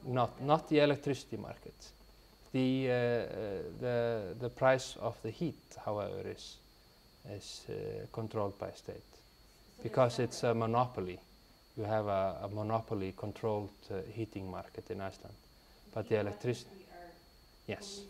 Not the electricity market. The price of the heat, however, is controlled by state, because it's a monopoly. You have a monopoly controlled heating market in Iceland, but the electricity. Yes.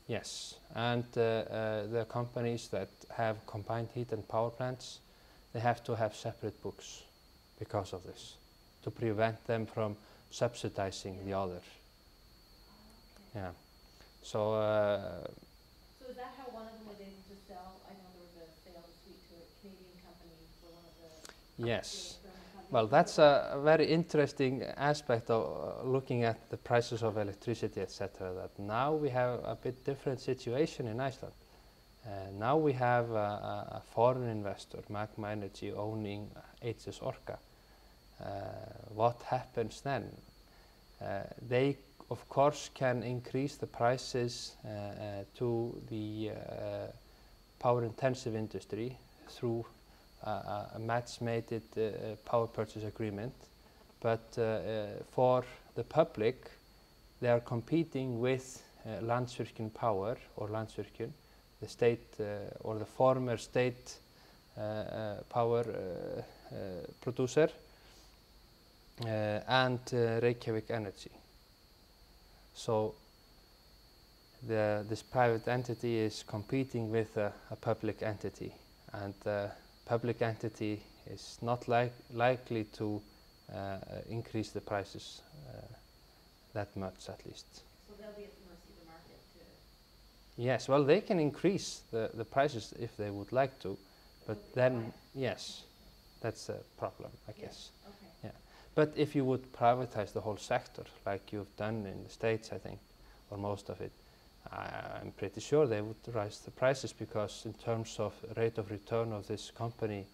Yes, and the companies that have combined heat and power plants, they have to have separate books because of this, to prevent them from subsidizing the other. Yeah. So. So is that how one of them was able to sell? I know there was a sale this week to a Canadian company for one of the. Yes. Well, that's a very interesting aspect of looking at the prices of electricity, etc. That now we have a bit different situation in Iceland. Now we have a foreign investor, Magma Energy, owning HS Orka. What happens then? They, of course, can increase the prices to the power-intensive industry through a match-mated power purchase agreement, but for the public, they are competing with Landsvirkjun Power or Landsvirkjun, the state or the former state power producer, and Reykjavik Energy. So this private entity is competing with a public entity, and public entity is not likely to increase the prices that much, at least. So they'll be at the mercy of the market to. Yes, well, they can increase the prices if they would like to, but then, yes, that's a problem, I guess. Okay. Yeah. But if you would privatize the whole sector, like you've done in the States, I think, or most of it, I'm pretty sure they would rise the prices, because in terms of rate of return of this company,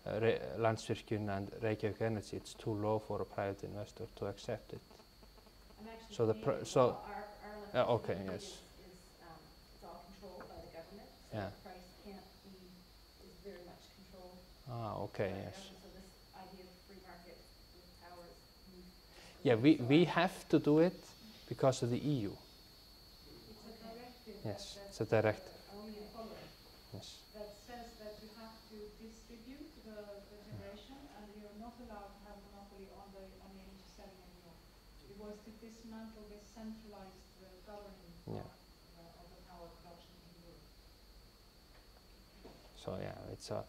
Landsvirkjun and Reykjavik Energy, it's too low for a private investor to accept it. So the our okay, yes. Is it's all controlled by the government. So Yeah. the price can't be is very much controlled. Okay, by the yes. government. So this idea of free market with power is. Yeah, we have to do it because of the EU. It's a directive. Yes, it's a directive. Only following. Yes. That says that you have to distribute the generation, and you're not allowed to have a monopoly on the energy selling anymore. It was to dismantle this centralized governing of the power production in Europe. So yeah, it's a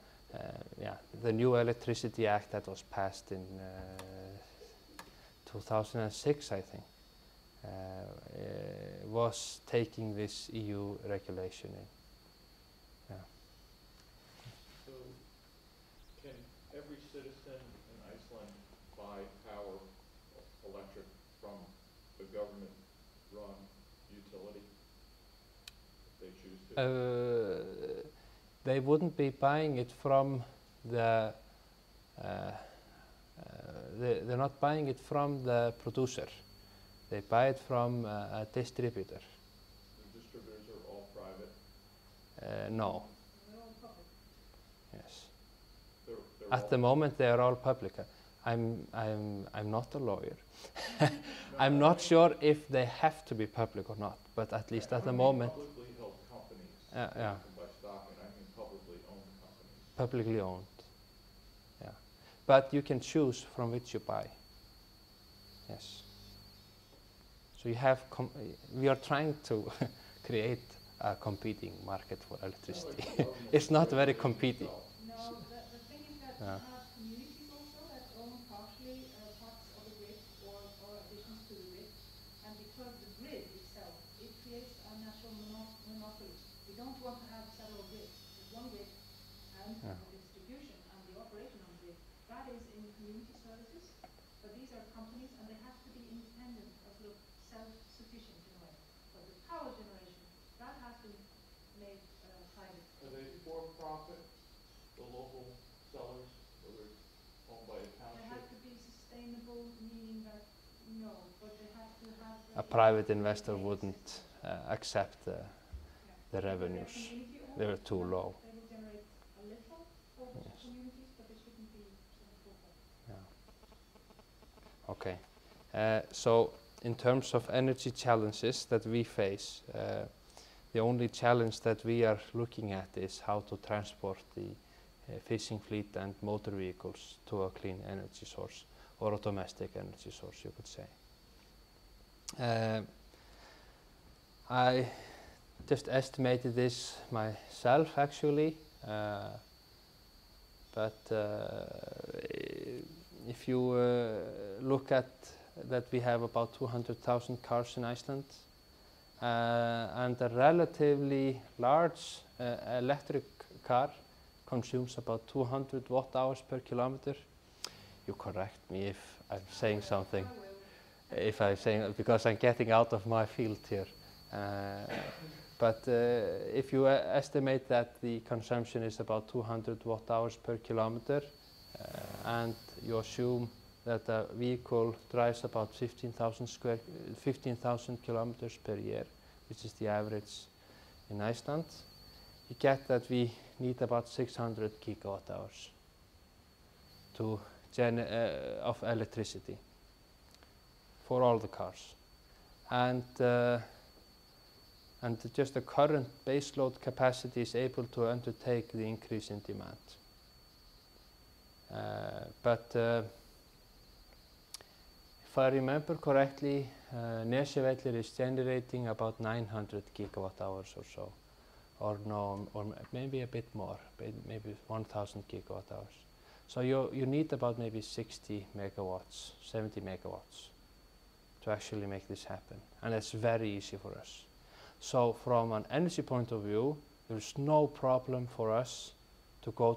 the new Electricity Act that was passed in 2006, I think, was taking this EU regulation in. Yeah. So, can every citizen in Iceland buy power, electric, from a government-run utility if they choose to? They wouldn't be buying it from the. They're not buying it from the producer. They buy it from a distributor. The distributors are all private? No. They're all public. Yes. They're At the moment, they are all public. I'm not a lawyer. I'm not sure if they have to be public or not, but at least at the moment. Publicly held companies. Yeah. By stock, and I mean publicly owned companies. Publicly owned. Yeah. But you can choose from which you buy. Yes. So you have. We are trying to create a competing market for electricity. It's not very competing. No, the thing is that you have communities also that own partially parts of the grid or additions to the grid, and because the grid itself, it creates a natural monopoly. We don't want to have several grids. There's one grid, and the distribution and the operation of the grid, that is in community services, but these are companies and they have to be independent or sort of self-sufficient in a way. But the power generation, that has been made private. Are they for profit, the local sellers, whether it's owned by a township? They have to be sustainable, meaning that no, but they have to have. A private investor wouldn't accept the revenues. They're too low. They will generate a little for the communities, but they shouldn't be sort of full. Yeah. Okay. So in terms of energy challenges that we face, the only challenge that we are looking at is how to transport the fishing fleet and motor vehicles to a clean energy source, or a domestic energy source, you could say. I just estimated this myself, actually, but if you look at that, we have about 200,000 cars in Iceland, and a relatively large electric car consumes about 200 watt-hours per kilometer. You correct me if I'm saying something, because I'm getting out of my field here. But if you estimate that the consumption is about 200 watt-hours per kilometer, and you assume that a vehicle drives about 15,000 kilometers per year, which is the average in Iceland, you get that we need about 600 gigawatt-hours of electricity for all the cars. And just the current baseload capacity is able to undertake the increase in demand. But if I remember correctly, Nesjavellir is generating about 900 gigawatt-hours or so, or maybe a bit more, maybe 1,000 gigawatt-hours. So you need about maybe 60 megawatts, 70 megawatts to actually make this happen, and it's very easy for us. So from an energy point of view, there is no problem for us to go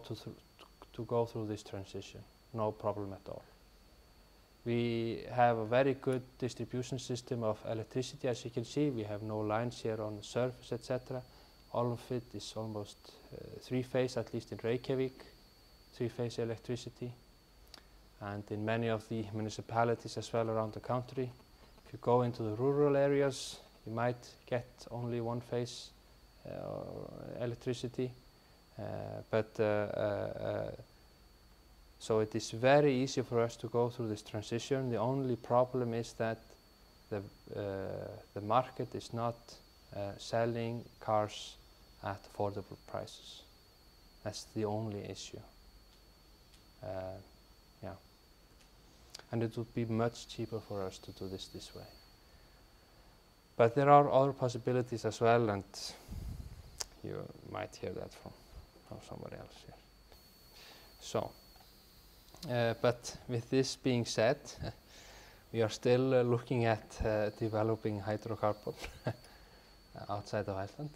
through this transition, no problem at all. We have a very good distribution system of electricity, as you can see. We have no lines here on the surface, etc. All of it is almost three-phase, at least in Reykjavik, three-phase electricity. And in many of the municipalities as well around the country. If you go into the rural areas, you might get only one-phase electricity. So it is very easy for us to go through this transition. The only problem is that the market is not selling cars at affordable prices. That's the only issue. Yeah. And it would be much cheaper for us to do this way. But there are other possibilities as well, and you might hear that from somebody else here. So. But with this being said, we are still looking at developing hydrocarbon outside of Iceland,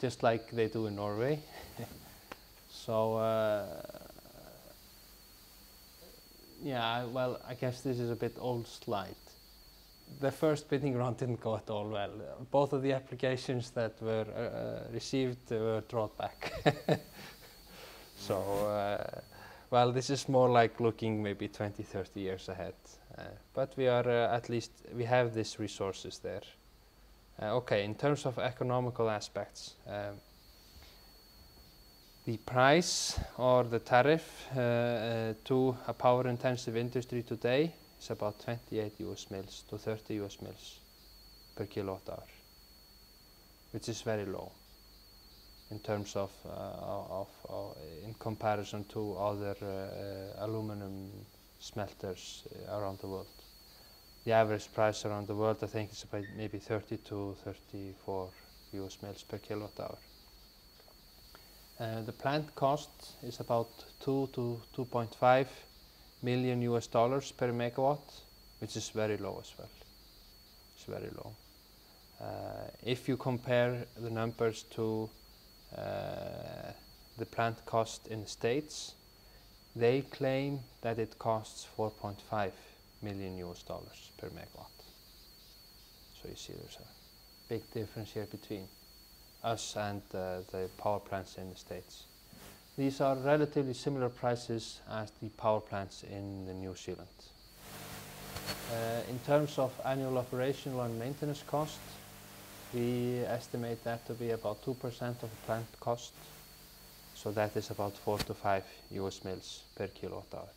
just like they do in Norway. So, yeah, well, I guess this is a bit old slide. The first bidding round didn't go at all well. Both of the applications that were received were drawn back. So. Well, this is more like looking maybe 20, 30 years ahead. But we are, at least, we have these resources there. Okay, in terms of economical aspects, the price or the tariff to a power-intensive industry today is about 28 US mils to 30 US mils per kilowatt hour, which is very low in terms of in comparison to other aluminum smelters around the world. The average price around the world, I think, is about maybe 30 to 34 US mils per kilowatt hour. The plant cost is about 2 to 2.5 million US dollars per megawatt, which is very low as well. It's very low. If you compare the numbers to the plant cost in the States, they claim that it costs 4.5 million US dollars per megawatt. So you see there's a big difference here between us and the power plants in the States. These are relatively similar prices as the power plants in New Zealand. In terms of annual operational and maintenance cost, we estimate that to be about 2% of the plant cost. So that is about 4 to 5 US mils per kilowatt hour.